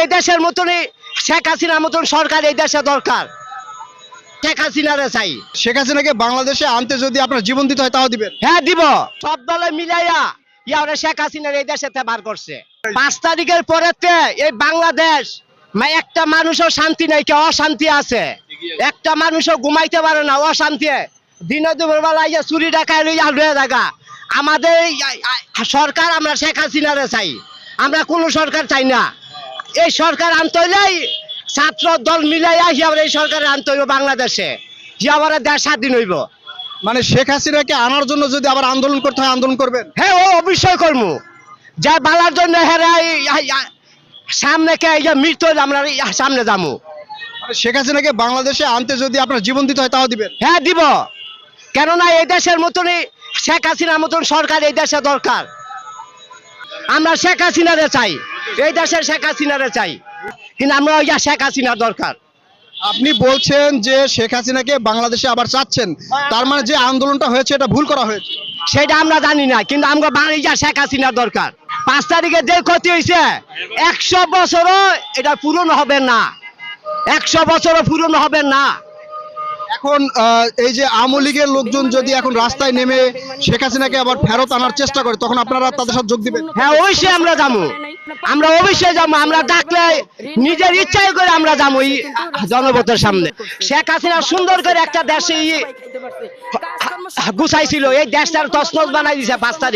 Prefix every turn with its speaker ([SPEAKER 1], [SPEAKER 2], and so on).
[SPEAKER 1] এই দেশের মতনই শেখ হাসিনার মতন সরকার এই দেশে দরকার। শেখ হাসিনারে চাই।
[SPEAKER 2] শেখ হাসিনাকে বাংলাদেশে আনতে যদি আপনার জীবন দিতে হয় তাও দিবেন?
[SPEAKER 1] হ্যাঁ দিব। সব দলে মিলাইয়া ইয়ারে শেখ হাসিনার এই দেশেতে বার করছে। 5 তারিখের পরেতে এই বাংলাদেশ একটা মানুষও শান্তি নাই, কে অশান্তি আছে। একটা মানুষও ঘুমাইতে পারে না, অশান্তি। দিনে দুপুর বেলা ইয়া চুরি ডাকায় লইয়া হয়ে থাকা। আমাদের সরকার আমরা শেখ হাসিনারে চাই, আমরা কোন সরকার চাই না। এই সরকার আনতে হইলেই ছাত্র দল মিলাইয়া এই সরকার আনতে হইব বাংলাদেশে, আবার দেশ স্বাধীন হইব।
[SPEAKER 2] মানে শেখ হাসিনাকে আনার জন্য যদি আবার আন্দোলন করতে হয় আন্দোলন করবেন?
[SPEAKER 1] হ্যাঁ ও অবশ্যই করবো। যা বালার জন্য সামনে কে মৃত্যু আমরা সামনে যাবো।
[SPEAKER 2] মানে শেখ হাসিনাকে বাংলাদেশে আনতে যদি আপনার জীবন দিতে হয় তাও দিবেন?
[SPEAKER 1] হ্যাঁ দিব। কেননা এই দেশের মতনই শেখ হাসিনার মতন সরকার এই দেশে দরকার। আমরা শেখ হাসিনারে চাই, এই দেশের শেখ হাসিনারে চাই, কিন্তু আমরা শেখ হাসিনার দরকার।
[SPEAKER 2] আপনি বলছেন যে শেখ হাসিনাকে বাংলাদেশে আবার চাচ্ছেন, তার মানে যে আন্দোলনটা হয়েছে এটা ভুল করা হয়েছে?
[SPEAKER 1] সেটা আমরা জানি না, কিন্তু আমরা বাংলাদেশে শেখ হাসিনার দরকার। 5 তারিখে যে ক্ষতি হয়েছে 100 বছরও এটা পূরণ হবে না, 100 বছরও পূরণ হবে না।
[SPEAKER 2] এখন এই যে আওয়ামী লীগের লোকজন যদি এখন রাস্তায় নেমে শেখ হাসিনাকে আবার ফেরত আনার চেষ্টা করে, তখন আপনারা তাদের সাথে যোগ দিবেন?
[SPEAKER 1] হ্যাঁ অবশ্যই আমরা যাবো, আমরা অবশ্যই যাবো। আমরা ডাকলে নিজের ইচ্ছাই করে আমরা যাবো এই জনগণের সামনে। শেখ হাসিনা সুন্দর করে একটা দেশে গুছাইছিল, এই দেশটার তছনছ বানাই দিছে 5 তারিখ।